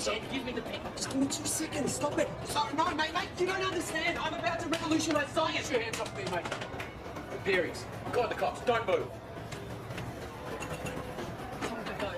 yourself. Give me the pen. Just give me 2 seconds. Stop it. Sorry, no, mate, you don't understand. I'm about to revolutionise science. Get your hands off me, mate. The Pearies. Call the cops. Don't move. Time to go.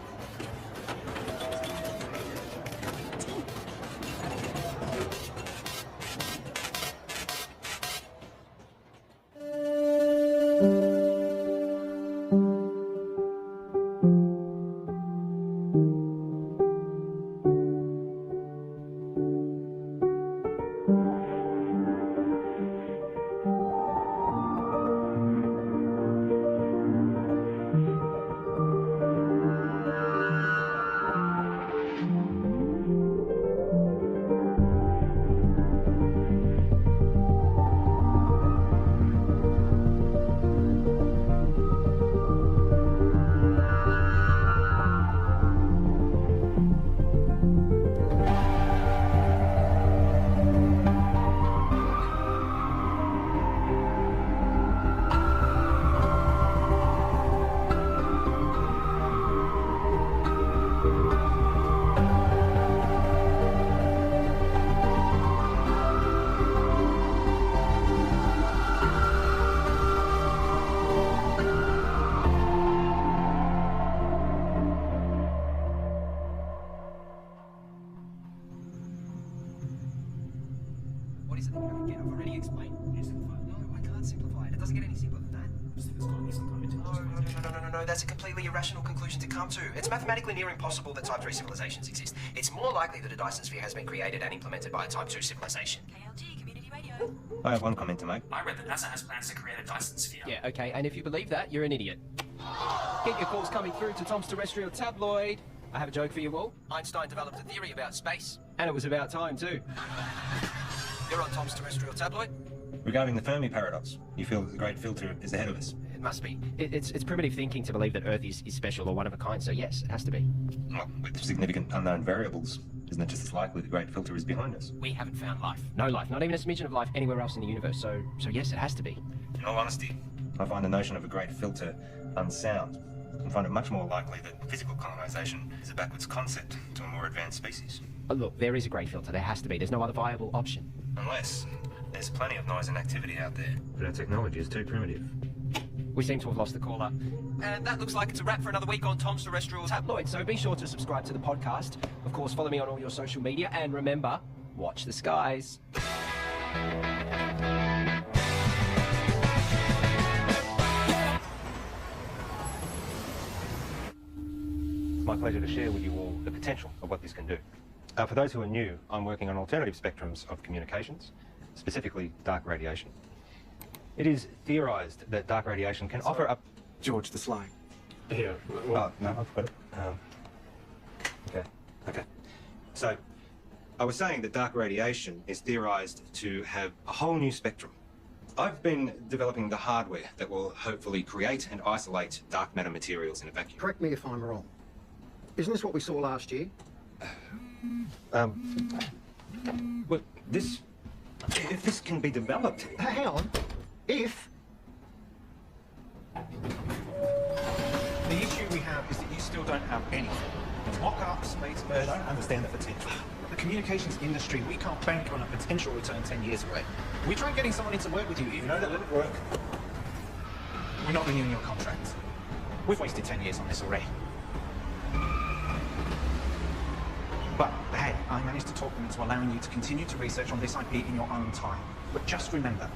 What is it that you don't get? I've already explained. No, I can't simplify it. It doesn't get any simpler than that. No, that's a completely irrational conclusion to come to. It's mathematically near impossible that Type 3 civilizations exist. It's more likely that a Dyson sphere has been created and implemented by a Type 2 civilization. KLG, Community Radio. I have one comment to make. I read that NASA has plans to create a Dyson sphere. Yeah, okay, and if you believe that, you're an idiot. Keep your calls coming through to Tom's Terrestrial Tabloid. I have a joke for you all. Einstein developed a theory about space, and it was about time too. You're on Tom's Terrestrial Tabloid? Regarding the Fermi paradox, you feel that the great filter is ahead of us? It must be. It's primitive thinking to believe that Earth is special or one of a kind, so yes, it has to be. Well, with significant unknown variables, isn't it just as likely the great filter is behind us? We haven't found life. No life, not even a smidgen of life anywhere else in the universe, so yes, it has to be. In all honesty, I find the notion of a great filter unsound and find it much more likely that physical colonization is a backwards concept to a more advanced species. Look, there is a great filter. There has to be. There's no other viable option. Unless there's plenty of noise and activity out there, but our technology is too primitive. We seem to have lost the caller. And that looks like it's a wrap for another week on Tom's Terrestrial Tabloid, so be sure to subscribe to the podcast. Of course, follow me on all your social media, and remember, watch the skies. It's my pleasure to share with you all the potential of what this can do. For those who are new, I'm working on alternative spectrums of communications, specifically dark radiation. It is theorized that dark radiation can offer up... George the Sly. Yeah. Oh, no, I've got it. Okay. So, I was saying that dark radiation is theorized to have a whole new spectrum. I've been developing the hardware that will hopefully create and isolate dark matter materials in a vacuum. Correct me if I'm wrong. Isn't this what we saw last year? Well, this... If this can be developed... Hang on. If... The issue we have is that you still don't have anything. Mock-ups, space I don't understand the potential. The communications industry, we can't bank on a potential return 10 years away. We tried getting someone in to work with you, even though that wouldn't work. We're not renewing your contract. We've wasted 10 years on this already. But, hey, I managed to talk them into allowing you to continue to research on this IP in your own time. But just remember,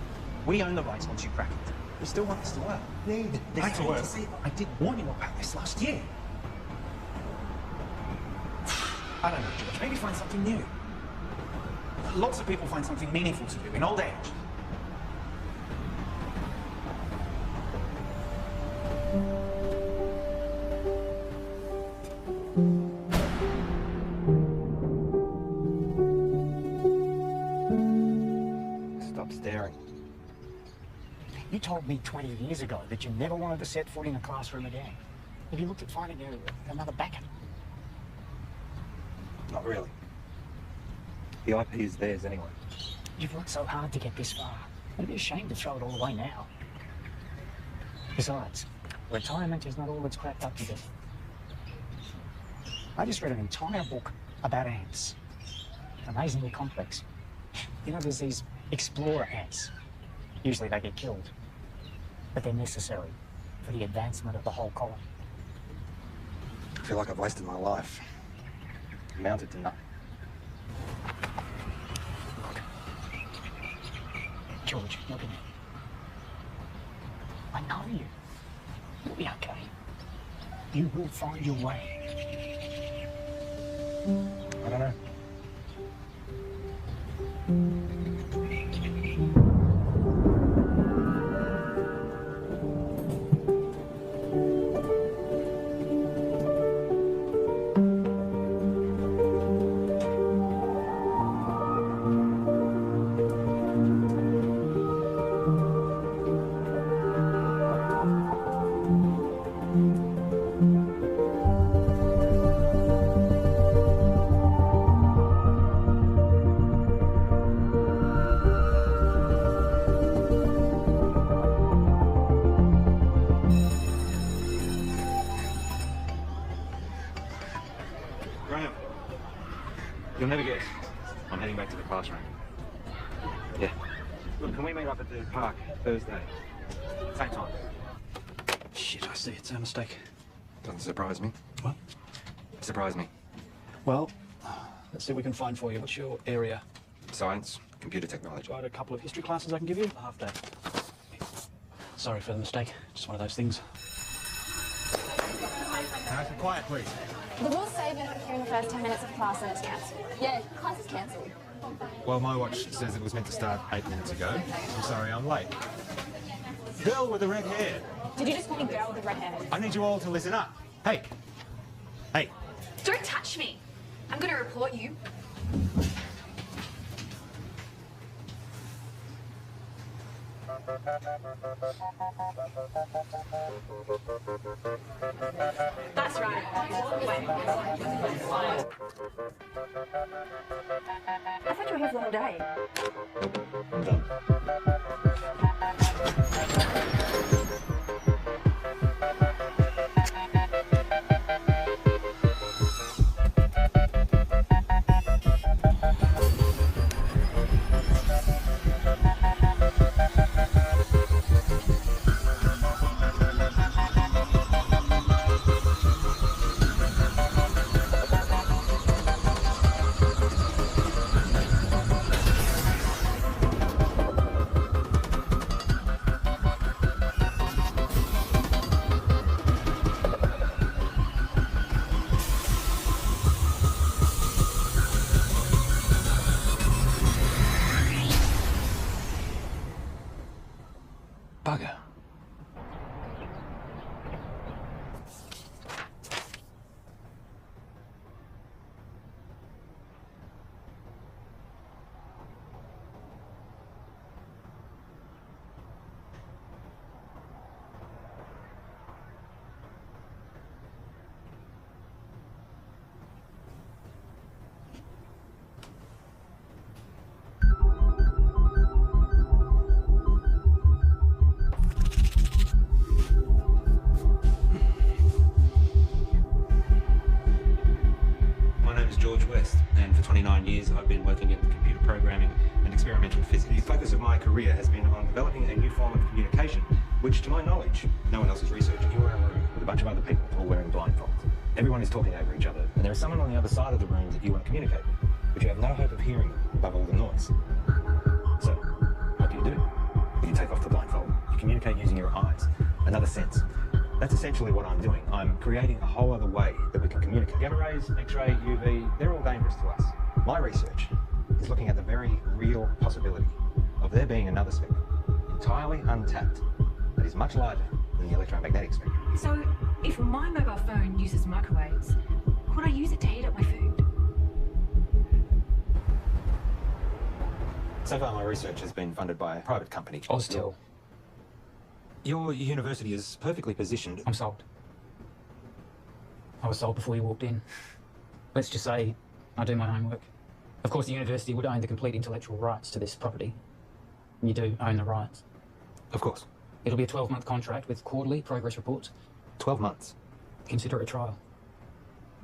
we own the rights once you crack it. We still want this to work. Right to work. I did warn you about this last year. I don't know, George. Maybe find something new. Lots of people find something meaningful to do in old age. Stop staring. You told me 20 years ago that you never wanted to set foot in a classroom again. Have you looked at finding another backup? Not really. The IP is theirs anyway. You've worked so hard to get this far. It'd be a shame to throw it all away now. Besides, retirement is not all it's cracked up to be. I just read an entire book about ants. Amazingly complex. You know, there's these explorer ants. Usually they get killed, but they're necessary for the advancement of the whole colony. I feel like I've wasted my life. Amounted to nothing. George, look at me. I know you. You'll be okay. You will find your way. I don't know. Graham, you'll never guess. I'm heading back to the classroom. Yeah. Look, can we meet up at the park Thursday? Same time. Shit, I see. It's a mistake. Doesn't surprise me. What? Surprise me. Well, let's see what we can find for you. What's your area? Science, computer technology. Got a couple of history classes I can give you. A half day. Sorry for the mistake. Just one of those things. Nice and quiet, please. The rules say we're not here in the first 10 minutes of class and it's cancelled. Yeah, class is cancelled. Well, my watch says it was meant to start 8 minutes ago. I'm sorry, I'm late. Girl with the red hair. Did you just call me girl with the red hair? I need you all to listen up. Hey. Hey. Don't touch me. I'm going to report you. That's right. Wait. I thought you were here for the whole day. I'm done. Bugger. My name is George West, and for 29 years I've been working in computer programming and experimental physics. The focus of my career has been on developing a new form of communication, which to my knowledge, no one else is researching. You're in a room with a bunch of other people all wearing blindfolds. Everyone is talking over each other, and there is someone on the other side of the room that you want to communicate with, but you have no hope of hearing them above all the noise. So, what do? You take off the blindfold. You communicate using your eyes, another sense. That's essentially what I'm doing. I'm creating a whole other way that we can communicate. Gamma rays, X-ray, UV, they're all dangerous to us. My research is looking at the very real possibility of there being another spectrum, entirely untapped, that is much larger than the electromagnetic spectrum. So, if my mobile phone uses microwaves, could I use it to heat up my food? So far, my research has been funded by a private company. Oztil. Your university is perfectly positioned. I'm sold. I was sold before you walked in. Let's just say I do my homework. Of course, the university would own the complete intellectual rights to this property. You do own the rights. Of course. It'll be a 12-month contract with quarterly progress reports. 12 months. Consider it a trial.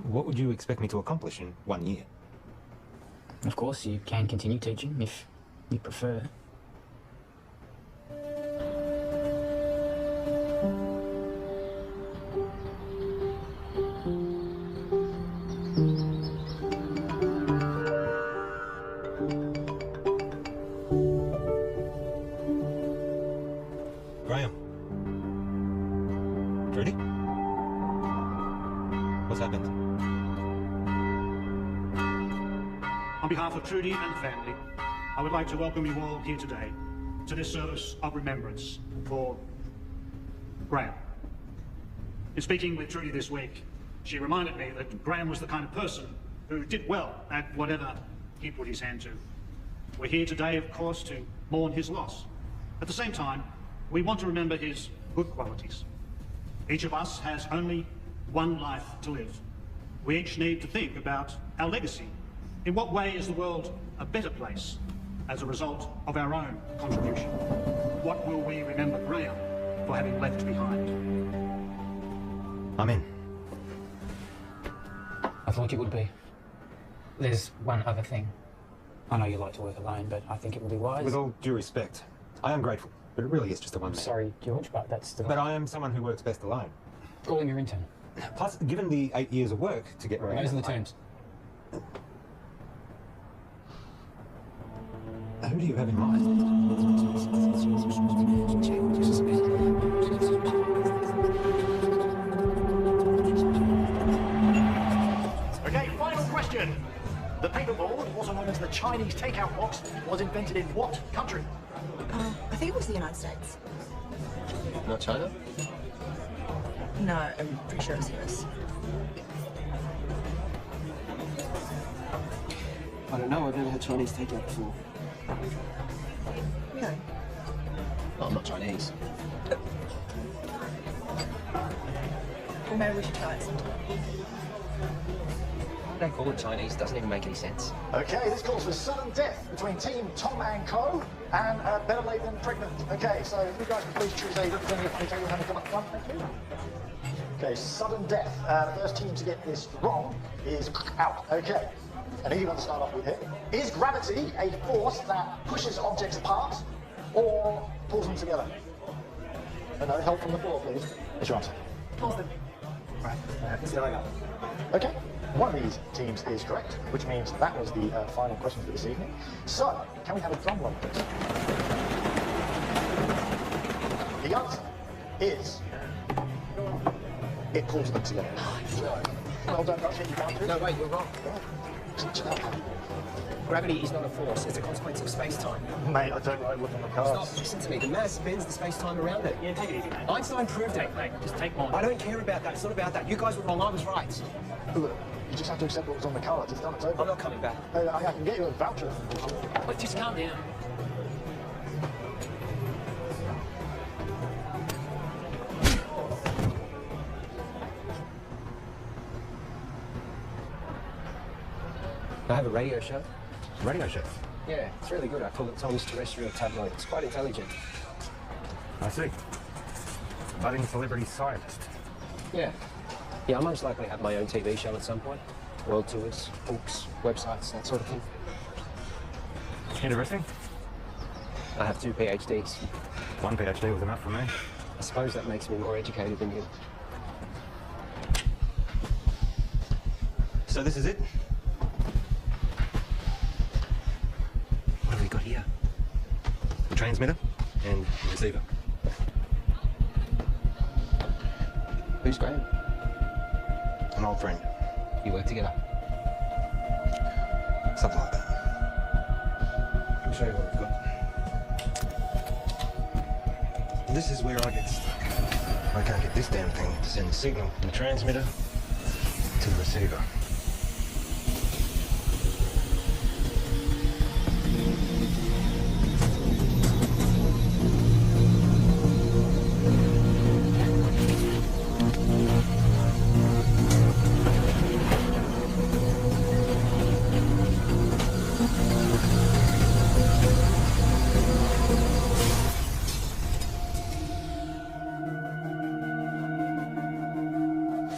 What would you expect me to accomplish in 1 year? Of course, you can continue teaching if you prefer. Graham? Trudy? What's happened? On behalf of Trudy and the family, I would like to welcome you all here today to this service of remembrance for Graham. In speaking with Trudy this week, she reminded me that Graham was the kind of person who did well at whatever he put his hand to. We're here today, of course, to mourn his loss. At the same time, we want to remember his good qualities. Each of us has only one life to live. We each need to think about our legacy. In what way is the world a better place as a result of our own contribution? What will we remember Graham for having left behind? I'm in. I thought you would be. There's one other thing. I know you like to work alone, but I think it would be wise. With all due respect, I am grateful, but it really is just a one-man. Sorry, George, but that's the... But I am someone who works best alone. Call him your intern. Plus, given the 8 years of work to get where I am... Those are the terms. Who do you have in mind? Okay, final question. The paperboard, also known as the Chinese takeout box, was invented in what country? I think it was the United States. Not China? No, I'm pretty sure it was US. I don't know, I've never had Chinese takeout before. Really? Well, I'm not Chinese. Well, maybe we should try it sometime. They call it Chinese, doesn't even make any sense. Okay, this calls for sudden death between Team Tom and Co. and Better Late Than Pregnant. Okay, so if you guys can please choose a representative from the table and come up front, thank you. Okay, sudden death. The first team to get this wrong is out. Okay, and who do you want to start off with here? Is gravity a force that pushes objects apart or pulls them together? And no help from the floor, please. What's your answer? Pulls them. Right, let's see how I go. Okay, one of these teams is correct, which means that was the final question for this evening. So, can we have a drum roll, please? The answer is... it pulls them together. Well done, guys. You can't do it. No, wait, you're wrong. Gravity is not a force, it's a consequence of space-time. Mate, I don't like looking at the cards. Stop, listen to me. The mass bends the space-time around it. Yeah, take it easy, mate. Einstein proved it. Mate, just take mine. I don't care about that. It's not about that. You guys were wrong. I was right. Look, you just have to accept what was on the cards. It's done, it's over. I'm not coming back. I can get you a voucher. But just calm down. I have a radio show. Radio show. Yeah, it's really good. I call it Tom's Terrestrial Tabloid. It's quite intelligent. I see. Budding celebrity scientist. Yeah. Yeah, I'll most likely have my own TV show at some point. World tours, books, websites, that sort of thing. Interesting. I have 2 PhDs. One PhD was enough for me. I suppose that makes me more educated than you. So this is it? What have we got here? The transmitter and the receiver. Who's Graham? An old friend. You work together? Something like that. I'll show you what we've got. This is where I get stuck. I can't get this damn thing to send the signal from the transmitter to the receiver.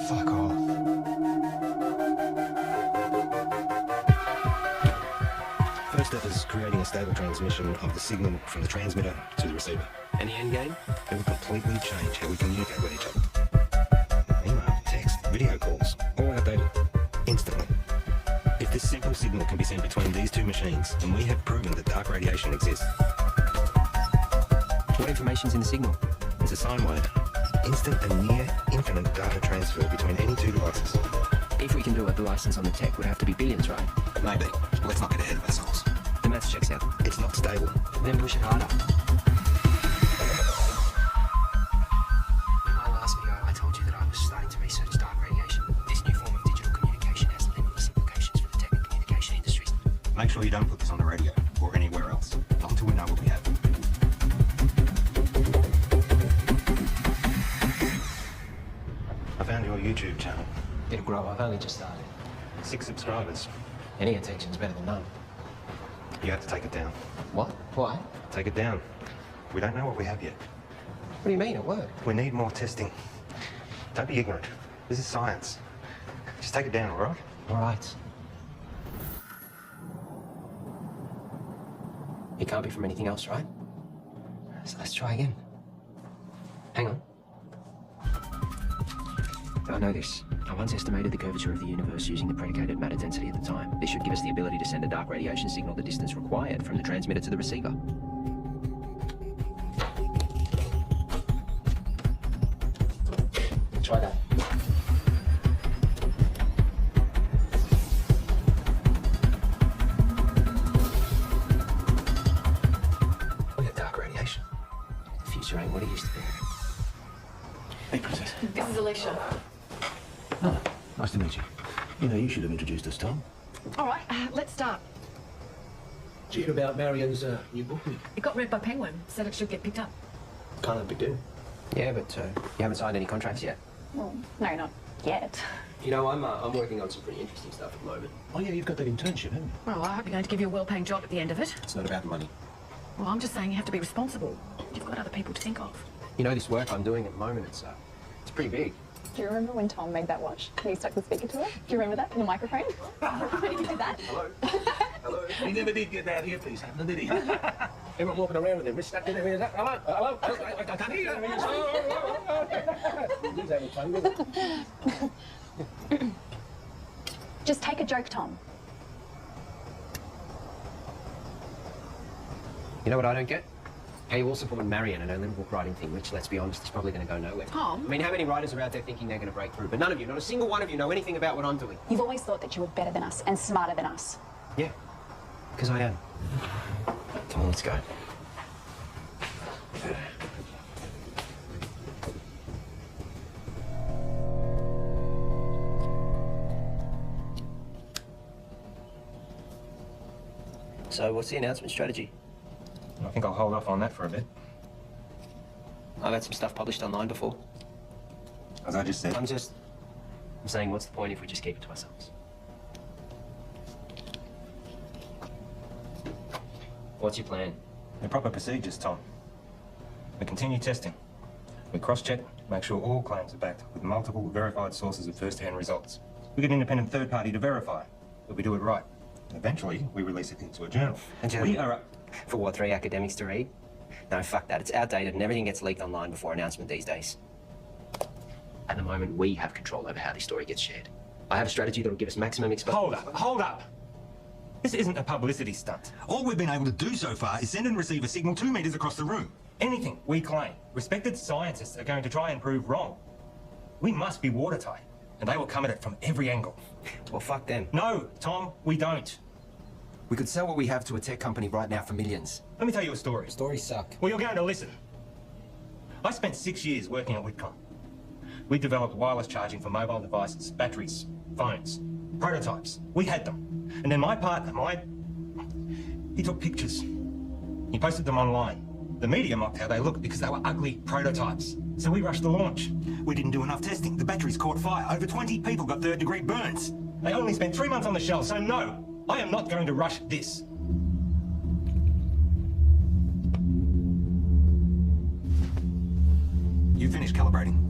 Fuck off. creating a stable transmission of the signal from the transmitter to the receiver. And the end game? It will completely change how we communicate with each other. Email, text, video calls, all outdated, instantly. If this simple signal can be sent between these two machines, then we have proven that dark radiation exists. What information's in the signal? It's a sine wave. Instant and near infinite data transfer between any two devices. If we can do it, the license on the tech would have to be billions, right? Maybe. Let's not get ahead of ourselves. The maths checks out. It's not stable. Then push it harder. In my last video, I told you that I was starting to research dark radiation. This new form of digital communication has limitless implications for the tech and communication industries. Make sure you don't put this on the radio or anywhere else. Not until we know what we have. I found your YouTube channel. It'll grow. I've only just started. 6 subscribers. Any attention's better than none. You have to take it down. What? Why? Take it down. We don't know what we have yet. What do you mean, at work? We need more testing. Don't be ignorant. This is science. Just take it down, all right? All right. It can't be from anything else, right? So let's try again. Hang on. I know this. I once estimated the curvature of the universe using the predicated matter density at the time. This should give us the ability to send a dark radiation signal the distance required from the transmitter to the receiver. Try that. Look at dark radiation. The future ain't what it used to be. Hey, Princess. This is Alicia. Oh, nice to meet you. You know, you should have introduced us, Tom. All right, let's start. Did you hear about Marion's new book? It got read by Penguin. Said it should get picked up. Kind of a big deal. Yeah, but you haven't signed any contracts yet. Well, no, not yet. You know, I'm working on some pretty interesting stuff at the moment. Oh, yeah, you've got that internship, haven't you? Well, I hope you're going to give you a well-paying job at the end of it. It's not about the money. Well, I'm just saying you have to be responsible. You've got other people to think of. You know, this work I'm doing at the moment, it's pretty big. Do you remember when Tom made that watch and he stuck the speaker to it? Do you remember that in the microphone? When he did that? Hello? Hello? He never did get that earpiece happening, did he? Everyone walking around with their wrist stuck in their ears. Hello? Hello? I can't hear you. He's having fun with it. Just take a joke, Tom. You know what I don't get? How you also put Marion and her little book writing thing, which, let's be honest, is probably going to go nowhere. Tom? I mean, how many writers are out there thinking they're going to break through? But none of you, not a single one of you, know anything about what I'm doing. You've always thought that you were better than us and smarter than us. Yeah, because I am. Come on, let's go. So, what's the announcement strategy? I think I'll hold off on that for a bit. I've had some stuff published online before. As I just said. I'm saying, what's the point if we just keep it to ourselves? What's your plan? The proper procedures, Tom. We continue testing. We cross-check, make sure all claims are backed with multiple verified sources of first-hand results. We get an independent third party to verify that we do it right. Eventually, we release it into a journal. We are For what, 3 academics to read? No, fuck that. It's outdated and everything gets leaked online before announcement these days. At the moment, we have control over how this story gets shared. I have a strategy that will give us maximum exposure. Hold up. This isn't a publicity stunt. All we've been able to do so far is send and receive a signal 2 meters across the room. Anything we claim, respected scientists are going to try and prove wrong. We must be watertight, and they will come at it from every angle. Well, fuck them. No, Tom, we don't. We could sell what we have to a tech company right now for millions. Let me tell you a story. Stories suck. Well, you're going to listen. I spent 6 years working at Whitcomb. We developed wireless charging for mobile devices, batteries, phones, prototypes. We had them. And then my partner, he took pictures. He posted them online. The media mocked how they looked because they were ugly prototypes. So we rushed the launch. We didn't do enough testing. The batteries caught fire. Over 20 people got third-degree burns. They only spent 3 months on the shelf, so no, I am not going to rush this. You finished calibrating.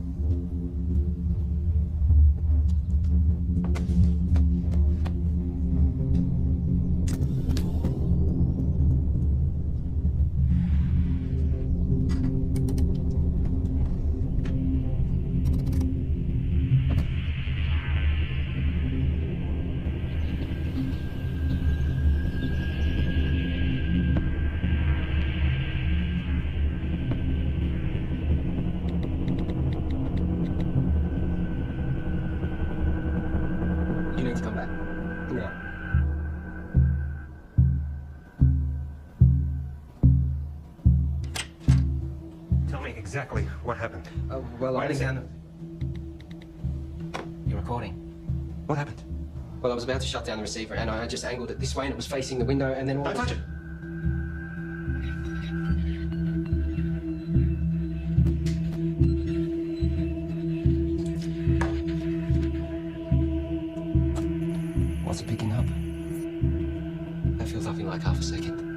me exactly what happened. Well, I Wait a was sec. down the... You're recording. What happened? Well, I was about to shut down the receiver and I just angled it this way and it was facing the window and then all... Don't touch it. What's it picking up? That feels nothing like half a second.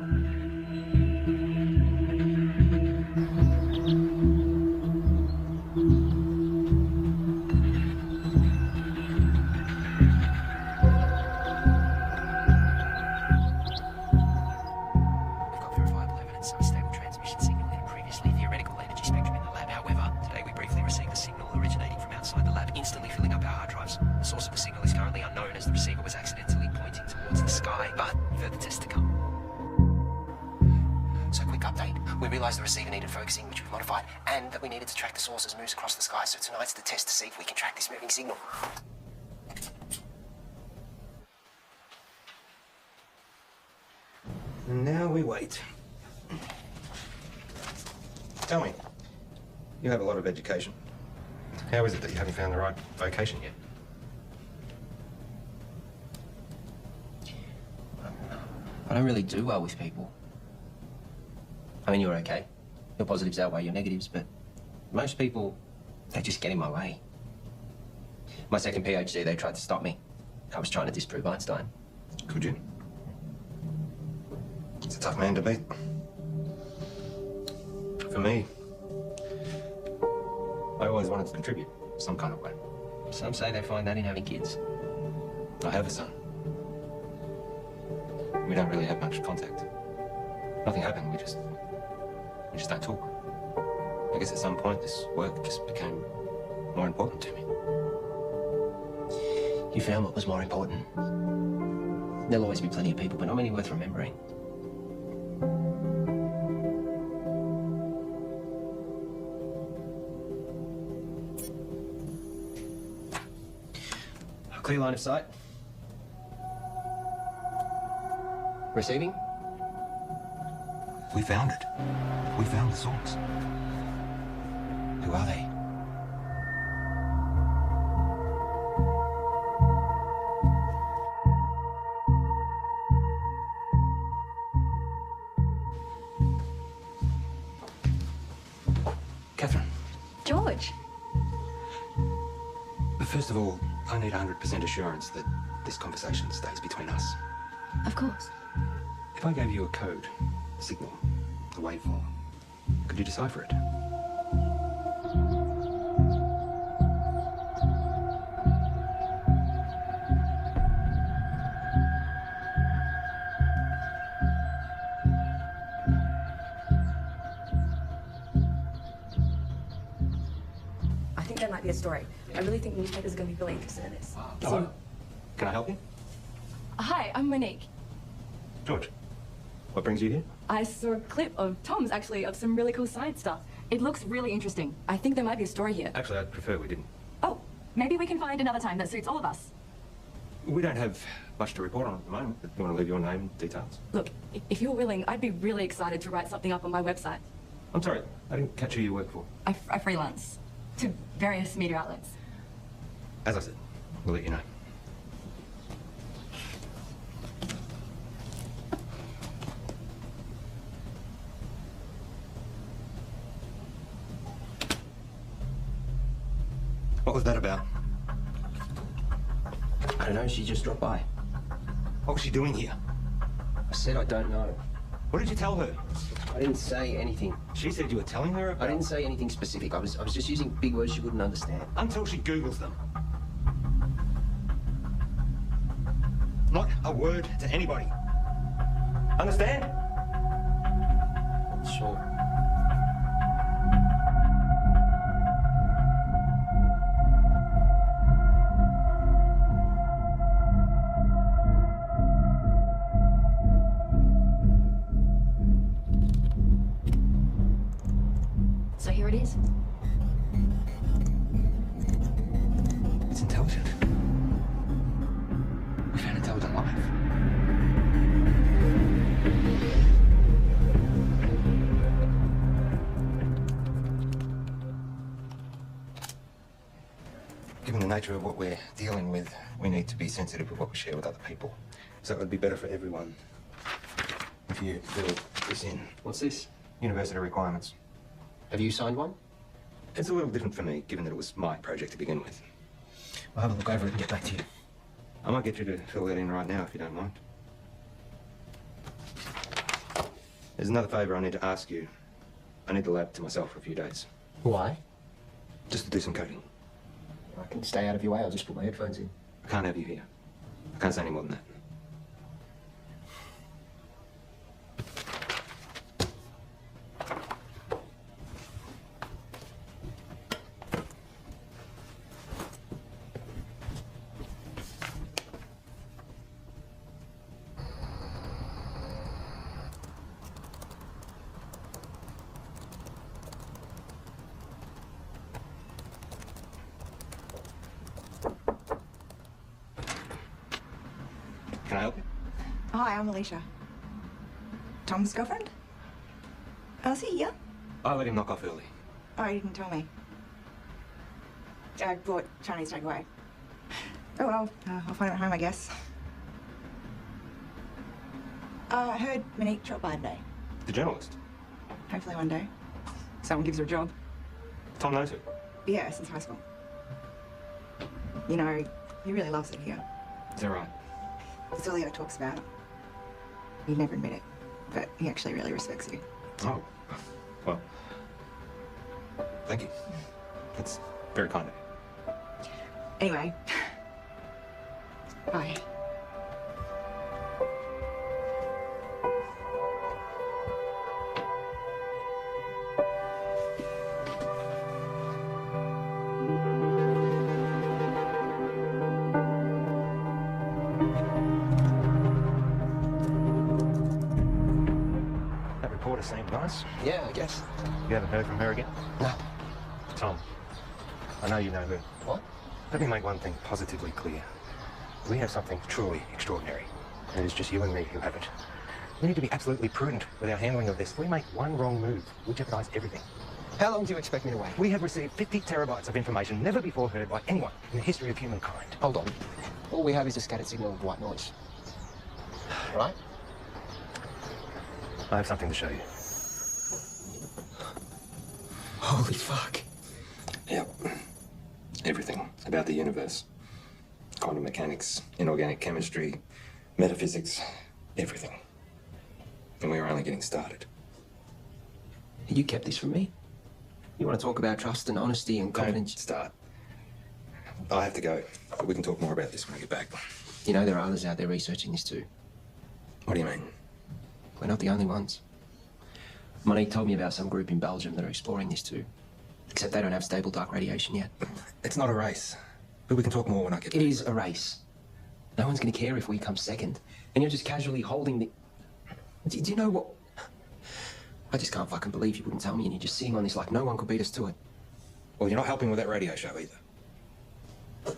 We've got verifiable evidence of a stable transmission signal in a previously theoretical energy spectrum in the lab. However, today we briefly received a signal originating from outside the lab, instantly filling up our hard drives. The source of the signal is currently unknown as the receiver was accidentally pointing towards the sky, but further tests to come. So quick update. We realised the receiver needed focusing, which we've modified, and that we needed to track the source as it moves across the sky. So tonight's the test to see if we can track this moving signal. And now we wait. Tell me, you have a lot of education. How is it that you haven't found the right vocation yet? I don't really do well with people. I mean, you're okay. Your positives outweigh your negatives, but most people, they just get in my way. My second PhD, they tried to stop me. I was trying to disprove Einstein. Could you? It's a tough man to beat. For me, I always wanted to contribute some kind of way. Some say they find that in having kids. I have a son. We don't really have much contact. Nothing happened, we just don't talk. I guess at some point this work just became more important to me. You found what was more important. There'll always be plenty of people, but not many worth remembering. Clear line of sight. Receiving? We found it. We found the source. Who are they? Catherine, George. first of all, I need 100% assurance that this conversation stays between us. Of course. If I gave you a code, a signal, a waveform, could you decipher it? I think there might be a story. I really think newspapers are going to be really interested in this. Hello? Can I help you? Hi, I'm Monique. George, what brings you here? I saw a clip of Tom's, actually, of some really cool science stuff. It looks really interesting. I think there might be a story here. Actually, I'd prefer we didn't. Oh, maybe we can find another time that suits all of us. We don't have much to report on at the moment, but you want to leave your name and details? Look, if you're willing, I'd be really excited to write something up on my website. I'm sorry, I didn't catch who you work for. I freelance to various media outlets. As I said, we'll let you know. What was that about? I don't know, she just dropped by. What was she doing here? I said I don't know. What did you tell her? I didn't say anything. She said you were telling her about... I didn't say anything specific. I was just using big words she wouldn't understand. Until she Googles them. Not a word to anybody. Understand? Sure. So here it is. It's intelligent. We found intelligent life. Given the nature of what we're dealing with, we need to be sensitive of what we share with other people. So it would be better for everyone if you fill this in. What's this? University requirements. Have you signed one? It's a little different for me, given that it was my project to begin with. I'll have a look over it and get back to you. I might get you to fill that in right now, if you don't mind. There's another favour I need to ask you. I need the lab to myself for a few days. Why? Just to do some coding. I can stay out of your way. I'll just put my headphones in. I can't have you here. I can't say any more than that. Can I help you? Hi, I'm Alicia. Tom's girlfriend? Oh, is he here? I let him knock off early. Oh, he didn't tell me. I bought Chinese takeaway. Oh well, I'll find him at home, I guess. I heard Monique dropped by today. The journalist? Hopefully one day. Someone gives her a job. Tom knows her. Yeah, since high school. You know, he really loves it here. Is that right? It's all he ever talks about. He'd never admit it, but he actually really respects you. Oh, well, thank you. That's very kind of you. Anyway, bye. Seemed nice. Yeah, I guess. You haven't heard from her again? No. Tom, I know you know her. What? Let me make one thing positively clear. We have something truly extraordinary, and it's just you and me who have it. We need to be absolutely prudent with our handling of this. If we make one wrong move, we jeopardize everything. How long do you expect me to wait? We have received 50 terabytes of information never before heard by anyone in the history of humankind. Hold on. All we have is a scattered signal of white noise. Right? I have something to show you. Holy fuck. Yep. Everything about the universe. Quantum mechanics, inorganic chemistry, metaphysics, everything. And we were only getting started. You kept this from me? You want to talk about trust and honesty and confidence? Don't start. I have to go, but we can talk more about this when I get back. You know there are others out there researching this too. What do you mean? We're not the only ones. Monique told me about some group in Belgium that are exploring this too. Except they don't have stable dark radiation yet. It's not a race. But we can talk more when I get back. It is a race. No one's going to care if we come second. And you're just casually holding the... Do you know what... I just can't fucking believe you wouldn't tell me and you're just sitting on this like no one could beat us to it. Well, you're not helping with that radio show either.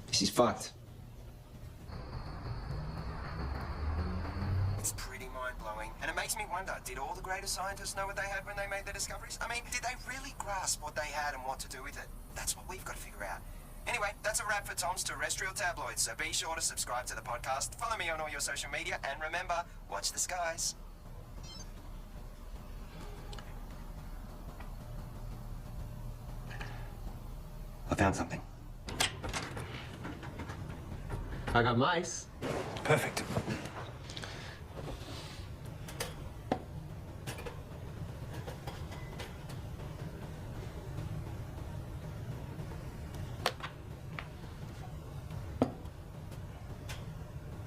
This is fucked. It's pretty mind-blowing, and it makes me wonder, did all the greatest scientists know what they had when they made their discoveries? I mean, did they really grasp what they had and what to do with it? That's what we've got to figure out. Anyway, that's a wrap for Tom's Terrestrial Tabloids, so be sure to subscribe to the podcast, follow me on all your social media, and remember, watch the skies. I found something. I got mice. Perfect.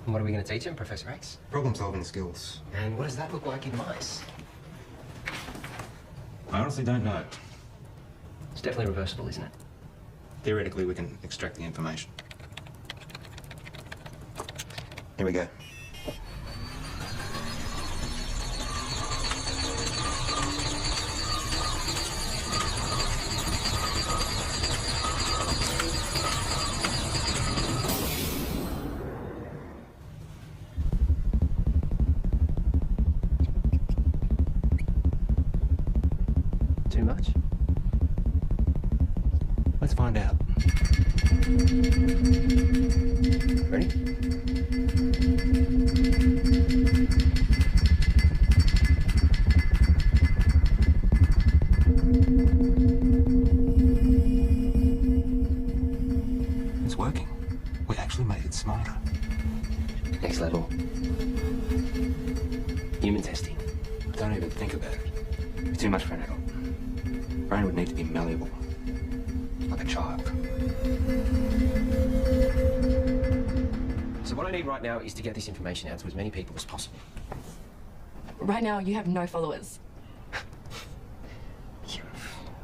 What are we going to teach him, Professor X? Problem-solving skills. And what does that look like in mice? I honestly don't know. It's definitely reversible, isn't it? Theoretically, we can extract the information. Here we go. Too much? Let's find find out. Ready? It's working. We actually made it smarter. Next level. Human testing. Don't even think about it. It's too much for an adult. Brain would need to be malleable. Like a child. So what I need right now is to get this information out to as many people as possible. Right now, you have no followers.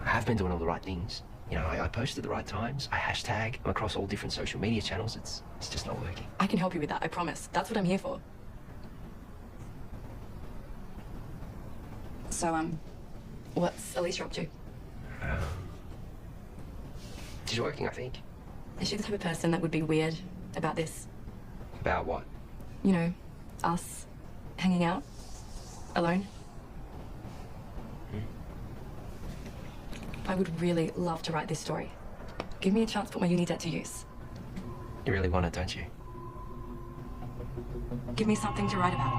I have been doing all the right things. You know, I post at the right times. I hashtag. I'm across all different social media channels. It's just not working. I can help you with that, I promise. That's what I'm here for. So, what's Alicia up to? She's working, I think. Is she the type of person that would be weird about this? About what? You know, us hanging out alone? I would really love to write this story. Give me a chance to put my uni debt to use. You really want it, don't you? Give me something to write about.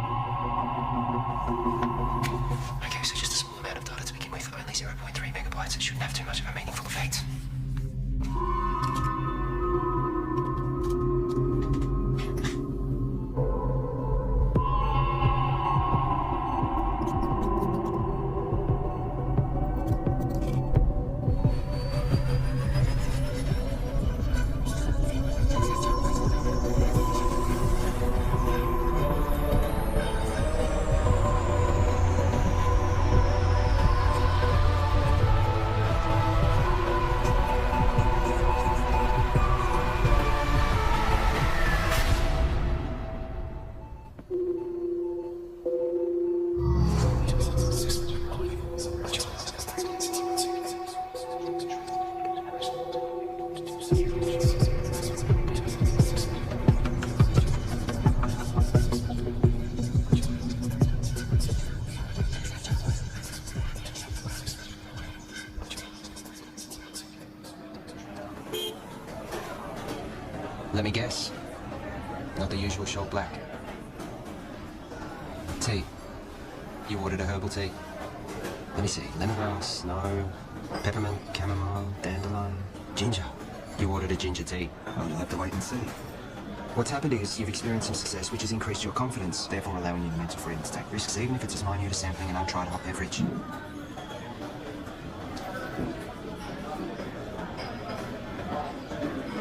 Okay, so just a small amount of data to begin with, only 0.3 megabytes. It shouldn't have too much of a meaningful effect. Let me guess. Not the usual short black. Tea. You ordered a herbal tea. Let me see. Lemongrass, no. Peppermint, chamomile, dandelion, ginger. You ordered a ginger tea. Well, you'll have to wait and see. What's happened is you've experienced some success, which has increased your confidence, therefore allowing you the mental freedom to take risks, even if it's as minute as sampling an untried hot beverage. You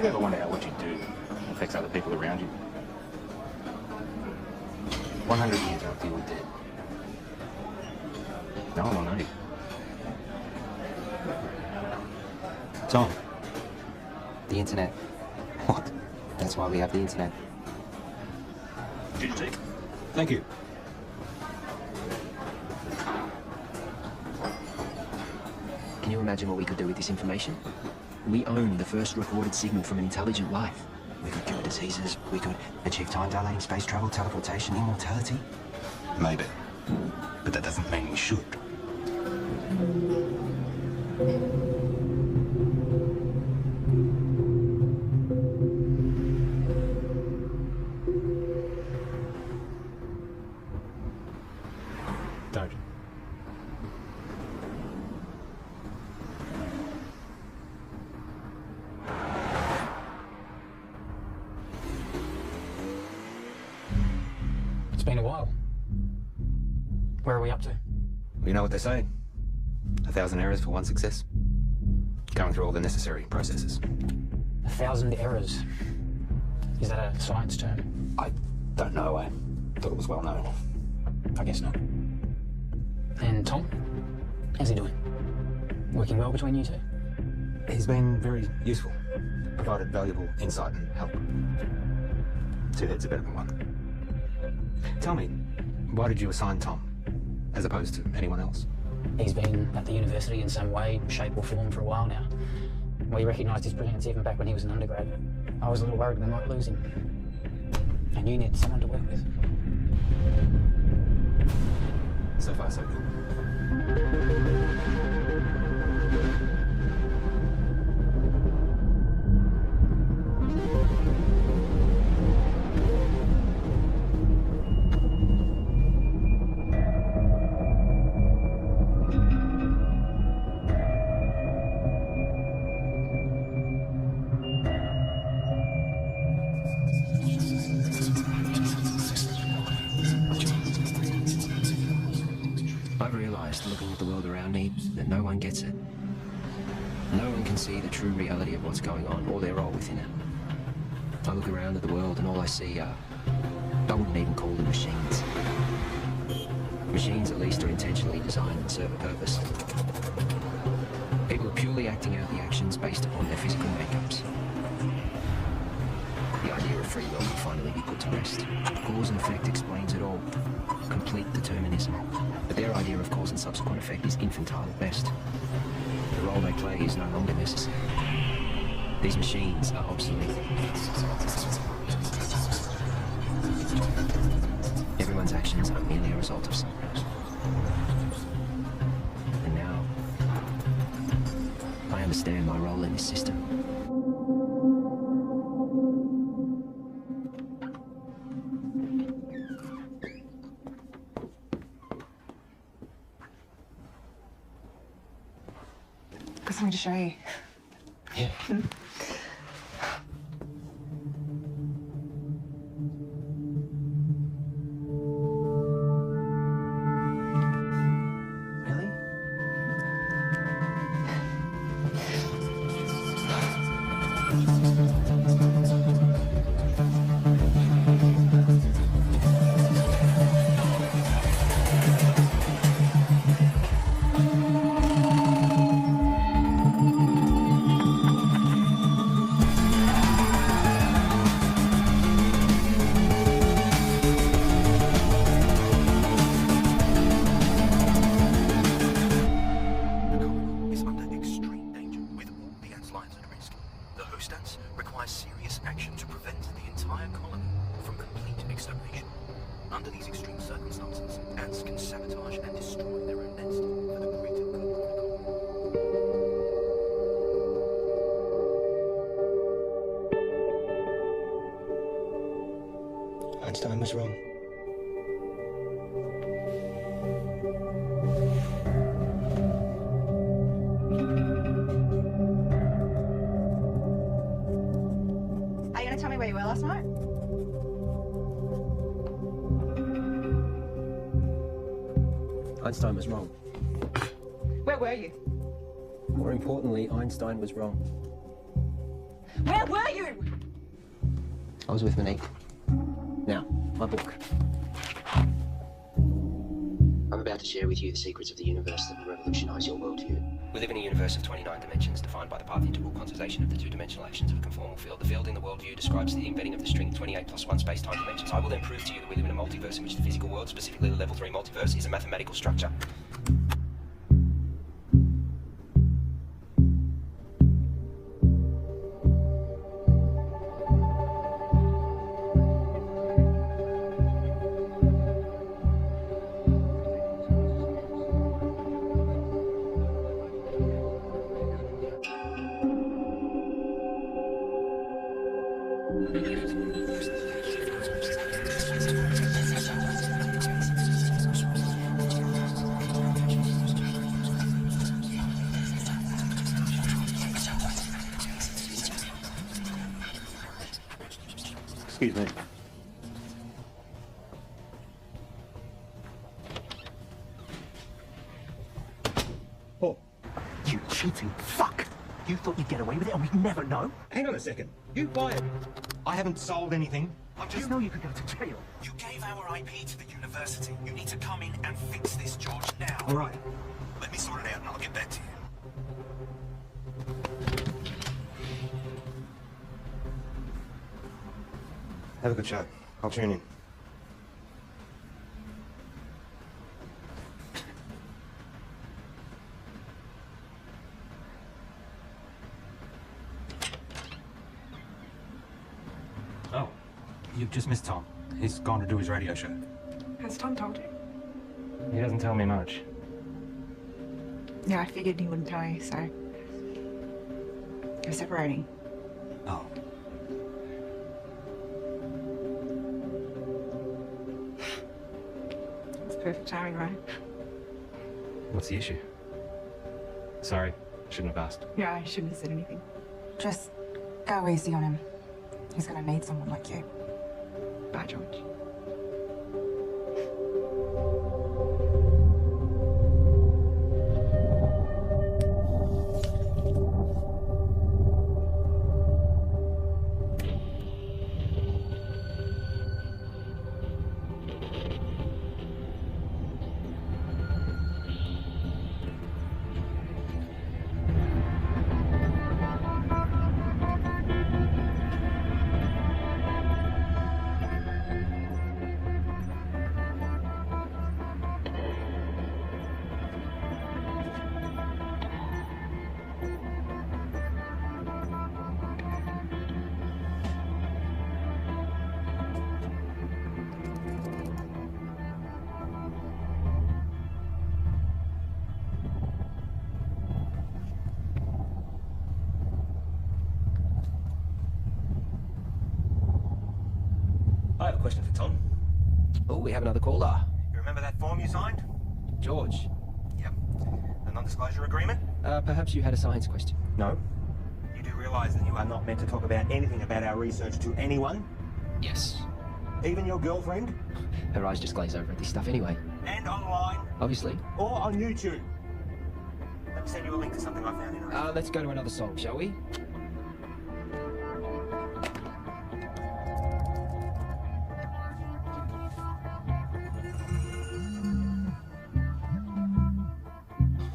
ever wonder how what you do affects other people around you? 100 years after you were dead. No one will know you. Tom. The internet. What? That's why we have the internet. Ginger tea? Thank you. Can you imagine what we could do with this information? We own the first recorded signal from an intelligent life. We could cure diseases, we could achieve time-dilating space travel, teleportation, immortality. Maybe. But that doesn't mean we should. Don't. It's been a while. Where are we up to? You know what they say. 1,000 errors for one success. Going through all the necessary processes. 1,000 errors. Is that a science term? I don't know. I thought it was well known. I guess not. And Tom? How's he doing? Working well between you two? He's been very useful. Provided valuable insight and help. Two heads are better than one. Tell me, why did you assign Tom, as opposed to anyone else? He's been at the university in some way, shape or form for a while now. We recognised his brilliance even back when he was an undergrad. I was a little worried we might lose him. And you needed someone to work with. So far, so good. around me that no one gets it. No one can see the true reality of what's going on or their role within it. I look around at the world and all I see are, I wouldn't even call them machines. Machines at least are intentionally designed and serve a purpose. People are purely acting out the actions based upon their physical makeups. The idea of free will can finally be put to rest. Cause and effect explains it all. Complete determinism. But their idea of cause and subsequent effect is infantile at best. The role they play is no longer necessary. These machines are obsolete. Everyone's actions are merely a result of someone else. And now, I understand my role in this system. Got something to show you. Yeah. Under these extreme circumstances, ants can sabotage and destroy their own nest for the greater good of the colony. Einstein was wrong. Are you going to tell me where you were last night? Einstein was wrong. Where were you? More importantly, Einstein was wrong. Where were you? I was with Monique. Now, my book. I'm about to share with you the secrets of the universe that will revolutionize your worldview. We live in a universe of 29 dimensions defined by the path integral quantization of the two-dimensional actions of a conformal field. The field in the worldview describes the embedding of the string 28 plus 1 space-time dimensions. I will then prove to you that we live in a multiverse in which the physical world, specifically the level 3 multiverse, is a mathematical structure. Excuse me. Oh, you cheating fuck! You thought you'd get away with it and we'd never know? Hang on a second. You fired. I haven't sold anything. You know you could go to jail. You gave our IP to the university. You need to come in and fix this, George, now. All right. Let me sort it out and I'll get back to you. Have a good show. I'll tune in. Oh, you've just missed Tom. He's gone to do his radio show. Has Tom told you? He doesn't tell me much. Yeah, I figured he wouldn't tell you, so... We're separating. Oh. It's perfect timing, right? What's the issue? Sorry, shouldn't have asked. Yeah, I shouldn't have said anything. Just go easy on him. He's gonna need someone like you. Bye, George. have a question for Tom. Oh, we have another caller. You remember that form you signed? George. Yep. The non-disclosure agreement? Perhaps you had a science question. No. You do realise that you are not meant to talk about anything about our research to anyone? Yes. Even your girlfriend? Her eyes just glaze over at this stuff anyway. And online? Obviously. Or on YouTube? Let me send you a link to something I found in a... Let's go to another song, shall we?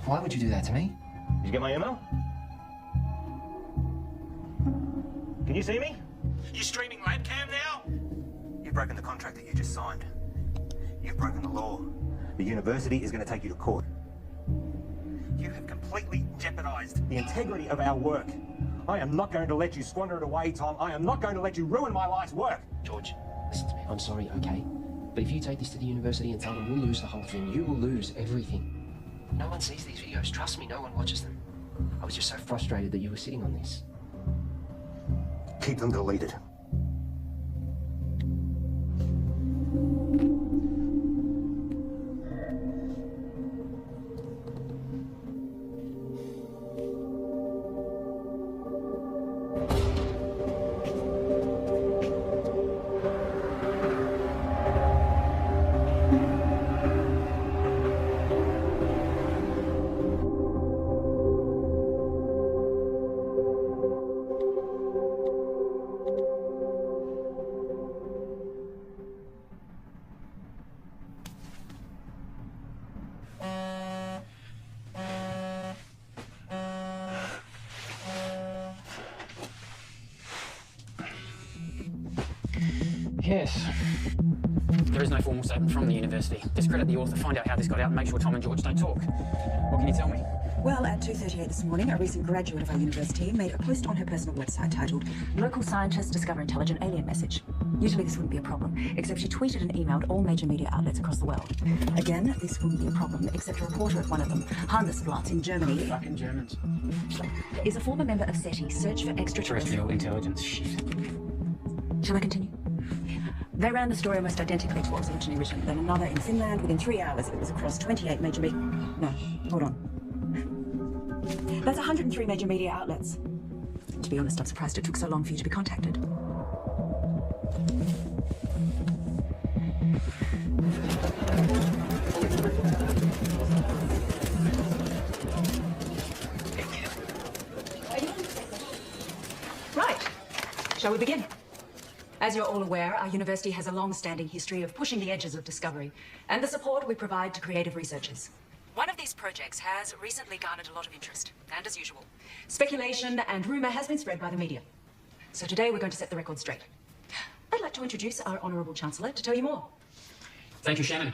Why would you do that to me? Did you get my email? Can you see me? You streaming webcam now? You've broken the contract that you just signed. You've broken the law. The university is going to take you to court. You have completely jeopardized the integrity of our work. I am not going to let you squander it away, Tom. I am not going to let you ruin my life's work. George, listen to me. I'm sorry, okay? But if you take this to the university and tell them we'll lose the whole thing, you will lose everything. No one sees these videos. Trust me, no one watches them. I was just so frustrated that you were sitting on this. Keep them deleted. Yes. There is no formal statement from the university. Discredit the author, find out how this got out, and make sure Tom and George don't talk. What can you tell me? Well, at 2:38 this morning, a recent graduate of our university made a post on her personal website titled, "Local scientists discover intelligent alien message." Usually this wouldn't be a problem, except she tweeted and emailed all major media outlets across the world. Again, this wouldn't be a problem, except a reporter at one of them, Handelsblatt in Germany, Fucking Germans. is a former member of SETI, Search for Extraterrestrial Intelligence. Shit. Shall I continue? They ran the story almost identically to what was originally written. Then another in Finland. Within 3 hours, it was across 28 major media... No, hold on. That's 103 major media outlets. To be honest, I'm surprised it took so long for you to be contacted. Right. Shall we begin? As you're all aware, our university has a long-standing history of pushing the edges of discovery and the support we provide to creative researchers. One of these projects has recently garnered a lot of interest, and as usual, speculation and rumor has been spread by the media. So today we're going to set the record straight. I'd like to introduce our Honourable Chancellor to tell you more. Thank you, Shannon.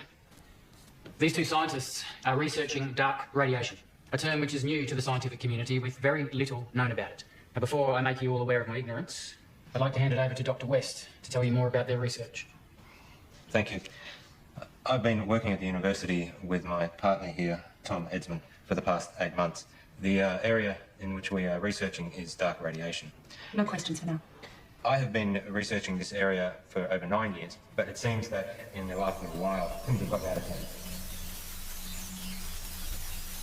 These two scientists are researching dark radiation, a term which is new to the scientific community with very little known about it. Now, before I make you all aware of my ignorance, I'd like to hand it over to Dr. West to tell you more about their research. Thank you. I've been working at the university with my partner here, Tom Edsman, for the past 8 months. The area in which we are researching is dark radiation. No questions for now. I have been researching this area for over 9 years, but it seems that in the last little while, things have got out of hand.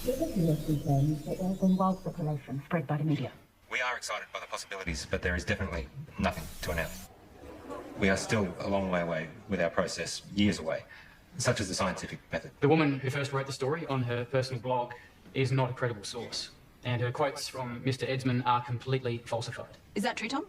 There has been wild speculation spread by the media. We are excited by the possibilities, but there is definitely nothing to announce. We are still a long way away with our process, years away, such as the scientific method. The woman who first wrote the story on her personal blog is not a credible source, and her quotes from Mr. Edsman are completely falsified. Is that true, Tom?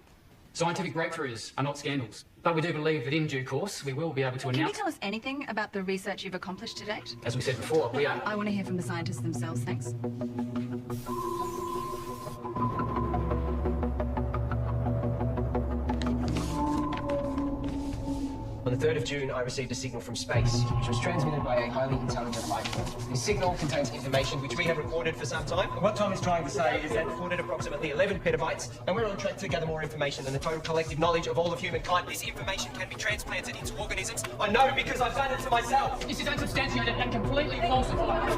Scientific breakthroughs are not scandals, but we do believe that in due course we will be able to Can you announce... tell us anything about the research you've accomplished to date? As we said before, we are... I want to hear from the scientists themselves, thanks. On the 3rd of June, I received a signal from space, which was transmitted by a highly intelligent life form. This signal contains information which we have recorded for some time. What Tom is trying to say is that recorded approximately 11 petabytes, and we're on track to gather more information than the total collective knowledge of all of humankind. This information can be transplanted into organisms. I know because I've done it to myself. This is unsubstantiated and completely falsified.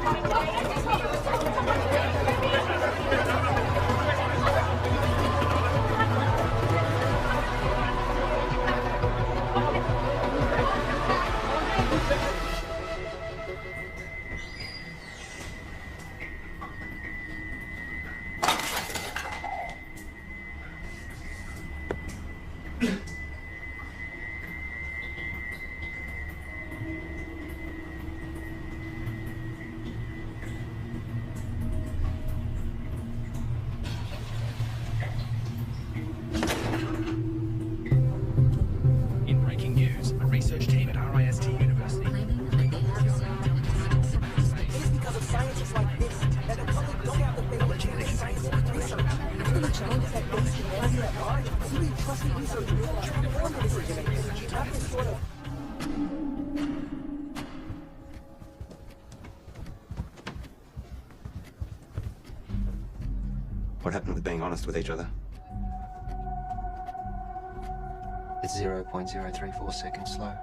What happened with being honest with each other? It's 0.034 seconds slow.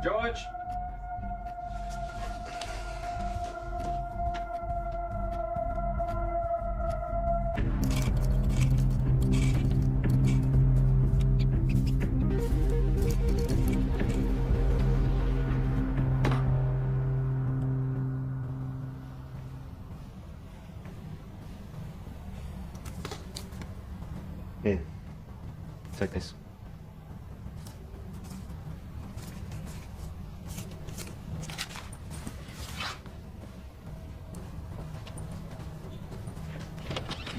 George! Here. Take this.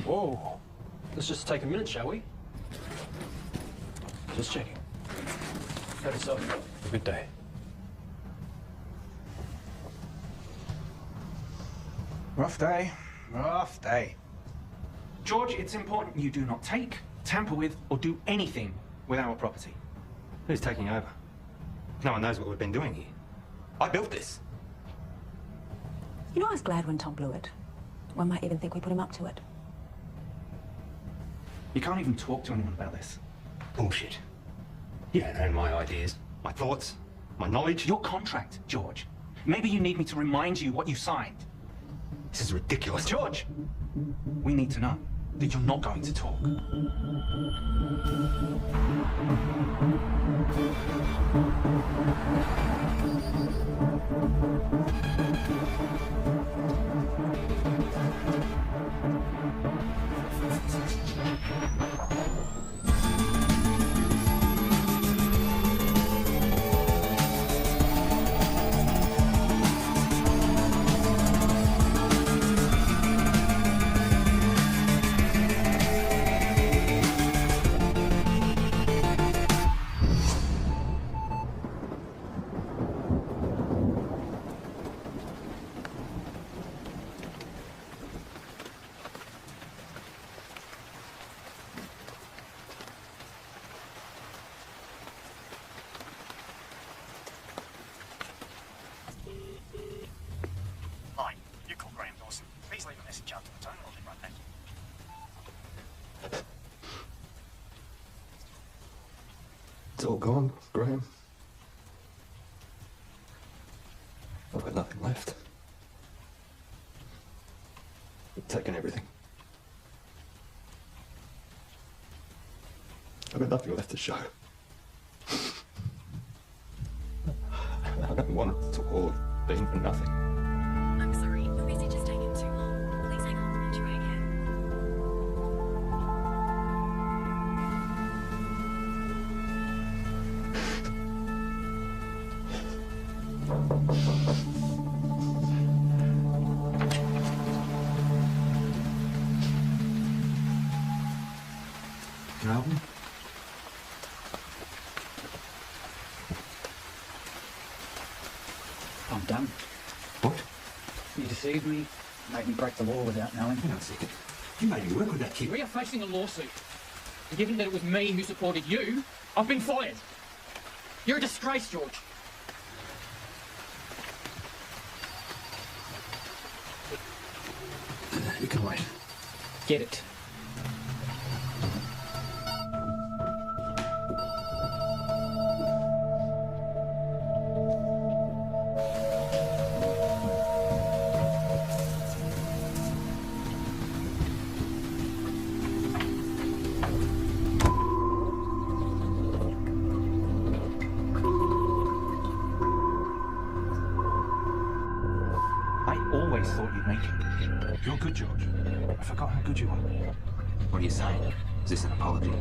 Whoa. Let's just take a minute, shall we? Just checking. Have yourself a good day. Rough day. Rough day. George, it's important you do not take, tamper with, or do anything with our property. Who's taking over? No one knows what we've been doing here. I built this. You know, I was glad when Tom blew it. One might even think we put him up to it. You can't even talk to anyone about this. Bullshit. You don't own my ideas, my thoughts, my knowledge. Your contract, George. Maybe you need me to remind you what you signed. This is ridiculous. George! We need to know that you're not going to talk. Hi, you call Graham Dawson. Please leave a message after the tone. I'll be right back. It's all gone, Graham. I've got nothing left. You've taken everything. I've got nothing left to show. I don't want it to all have been for nothing. I'm sorry, your message has taken too long. Please hang on and try again. Your album? I'm done. What? You deceived me, made me break the law without knowing. Hang on a second. You made me work with that kid. We are facing a lawsuit. And given that it was me who supported you, I've been fired. You're a disgrace, George. You can wait. Get it. I always thought you'd make it. You're good, George. I forgot how good you are. What are you saying? Is this an apology?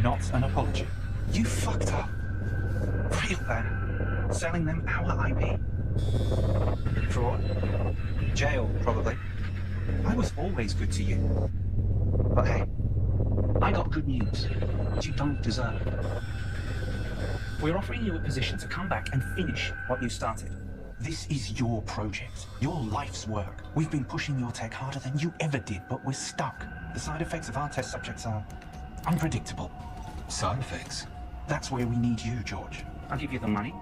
Not an apology. You fucked up. Real bad. Selling them our IP. Fraud. Jail, probably. I was always good to you. But hey, I got good news that you don't deserve. We're offering you a position to come back and finish what you started. This is your project, your life's work. We've been pushing your tech harder than you ever did, but we're stuck. The side effects of our test subjects are unpredictable. Side effects? That's where we need you, George. I'll give you the money,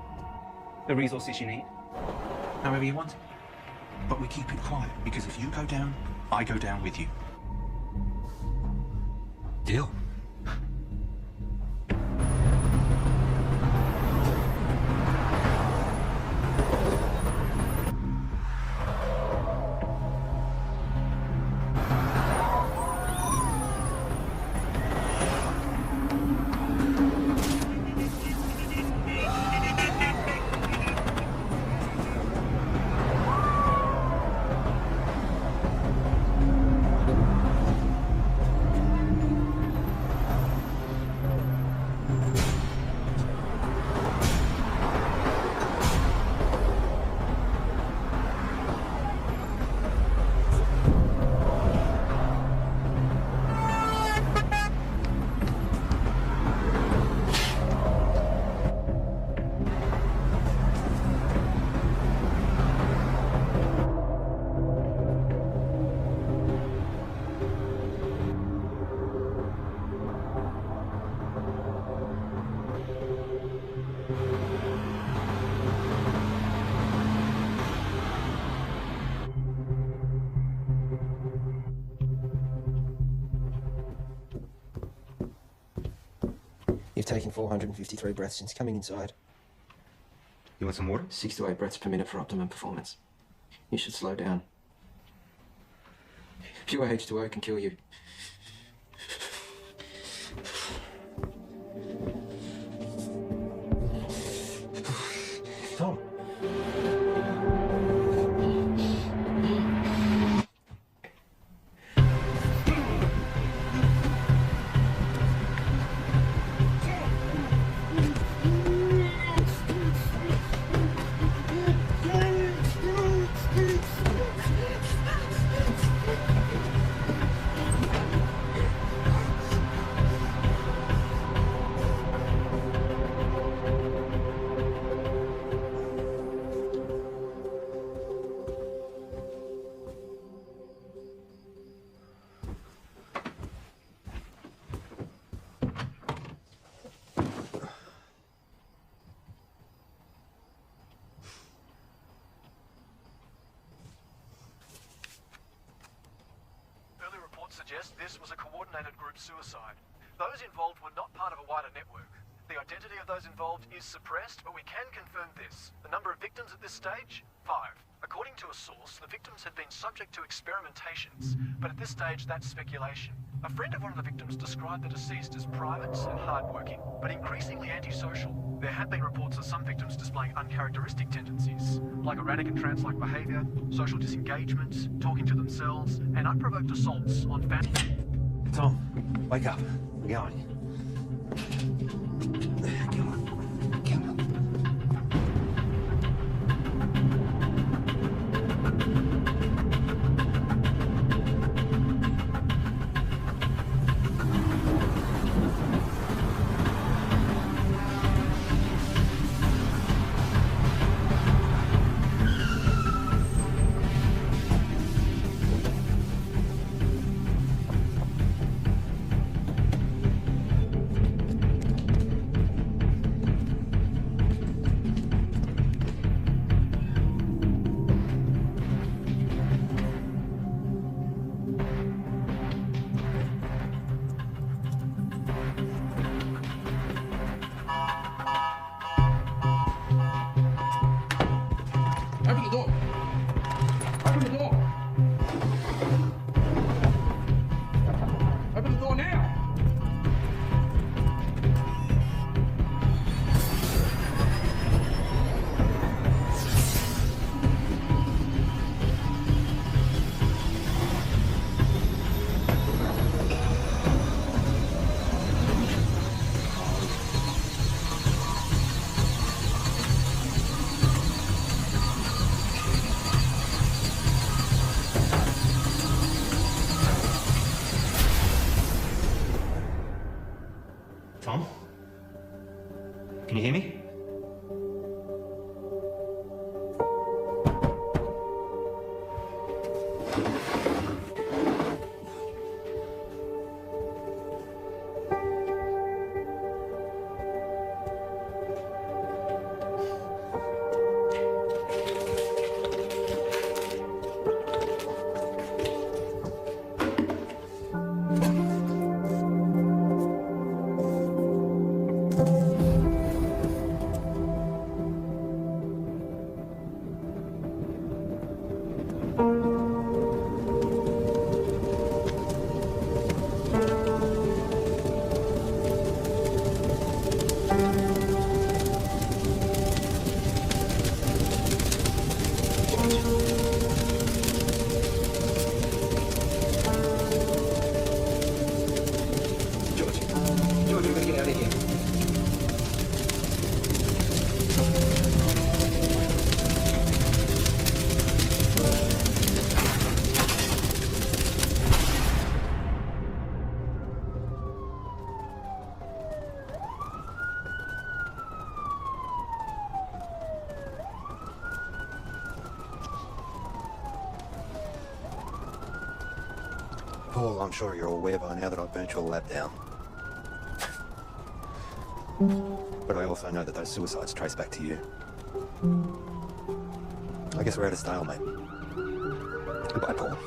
the resources you need, However you want it. But we keep it quiet, because if you go down, I go down with you. Deal. You've taken 453 breaths since coming inside. You want some water? 6 to 8 breaths per minute for optimum performance. You should slow down. Pure H2O can kill you. Tom. Suggest this was a coordinated group suicide. Those involved were not part of a wider network. The identity of those involved is suppressed, but we can confirm this. The number of victims at this stage? 5. According to a source, the victims had been subject to experimentations, but at this stage, that's speculation. A friend of one of the victims described the deceased as private and hardworking, but increasingly antisocial. There have been reports of some victims displaying uncharacteristic tendencies, like erratic and trance-like behaviour, social disengagement, talking to themselves, and unprovoked assaults on family. Tom, wake up. We're going. Come on. Come on. Open the door. Open the door. Open the door now. George, we're gonna get out of here. Paul, I'm sure you're aware by now that I've burnt your lab down. But I also know that those suicides trace back to you. I guess we're at a stalemate. Goodbye, Paul.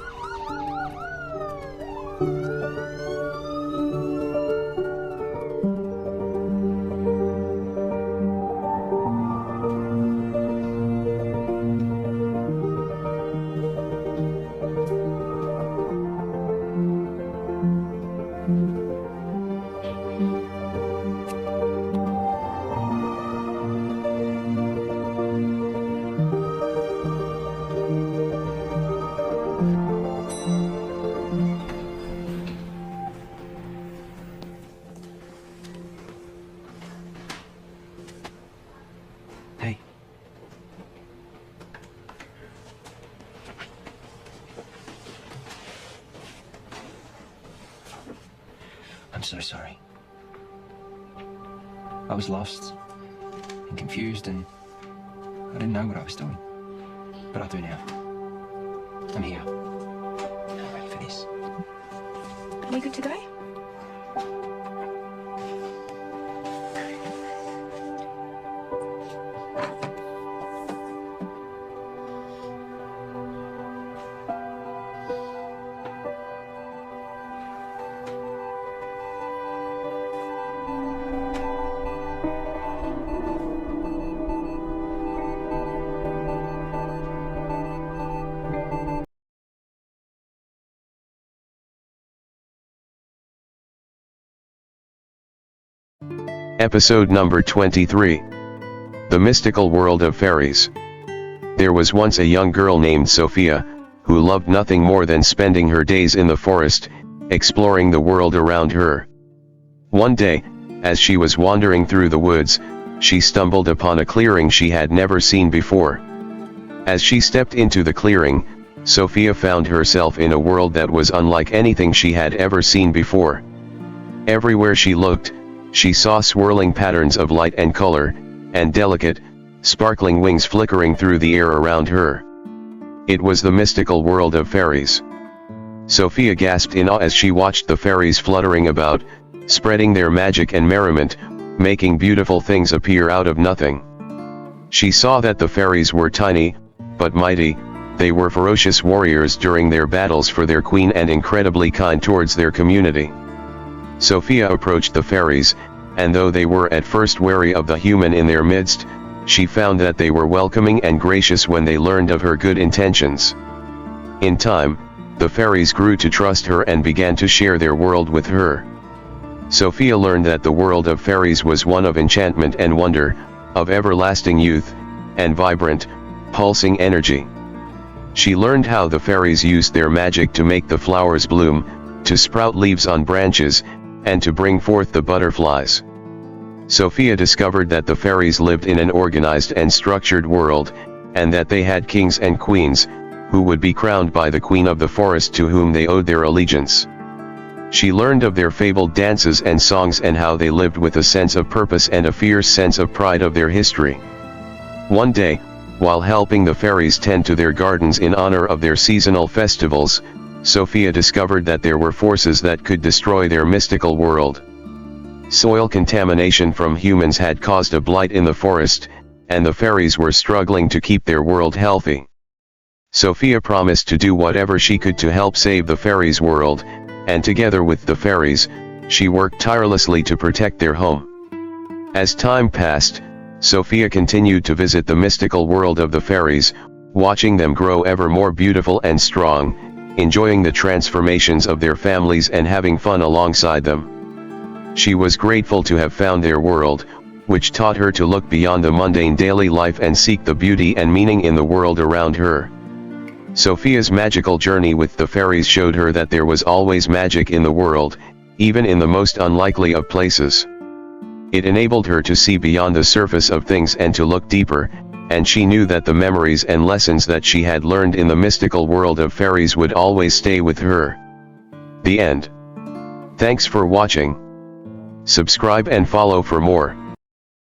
Hey. I'm so sorry. I was lost and confused and I didn't know what I was doing. But I do now. I'm here. I'm ready for this. Are we good to go? Episode number 23. The Mystical World of Fairies. There was once a young girl named Sophia, who loved nothing more than spending her days in the forest, exploring the world around her. One day, as she was wandering through the woods, she stumbled upon a clearing she had never seen before. As she stepped into the clearing, Sophia found herself in a world that was unlike anything she had ever seen before. Everywhere she looked, she saw swirling patterns of light and color, and delicate, sparkling wings flickering through the air around her. It was the mystical world of fairies. Sophia gasped in awe as she watched the fairies fluttering about, spreading their magic and merriment, making beautiful things appear out of nothing. She saw that the fairies were tiny, but mighty. They were ferocious warriors during their battles for their queen and incredibly kind towards their community. Sophia approached the fairies, and though they were at first wary of the human in their midst, she found that they were welcoming and gracious when they learned of her good intentions. In time, the fairies grew to trust her and began to share their world with her. Sophia learned that the world of fairies was one of enchantment and wonder, of everlasting youth, and vibrant, pulsing energy. She learned how the fairies used their magic to make the flowers bloom, to sprout leaves on branches, and to bring forth the butterflies. Sophia discovered that the fairies lived in an organized and structured world, and that they had kings and queens, who would be crowned by the queen of the forest to whom they owed their allegiance. She learned of their fabled dances and songs and how they lived with a sense of purpose and a fierce sense of pride of their history. One day, while helping the fairies tend to their gardens in honor of their seasonal festivals, Sophia discovered that there were forces that could destroy their mystical world. Soil contamination from humans had caused a blight in the forest, and the fairies were struggling to keep their world healthy. Sophia promised to do whatever she could to help save the fairies' world, and together with the fairies, she worked tirelessly to protect their home. As time passed, Sophia continued to visit the mystical world of the fairies, watching them grow ever more beautiful and strong, enjoying the transformations of their families and having fun alongside them. She was grateful to have found their world, which taught her to look beyond the mundane daily life and seek the beauty and meaning in the world around her. Sophia's magical journey with the fairies showed her that there was always magic in the world, even in the most unlikely of places. It enabled her to see beyond the surface of things and to look deeper, and she knew that the memories and lessons that she had learned in the mystical world of fairies would always stay with her. The end. Thanks for watching. Subscribe and follow for more.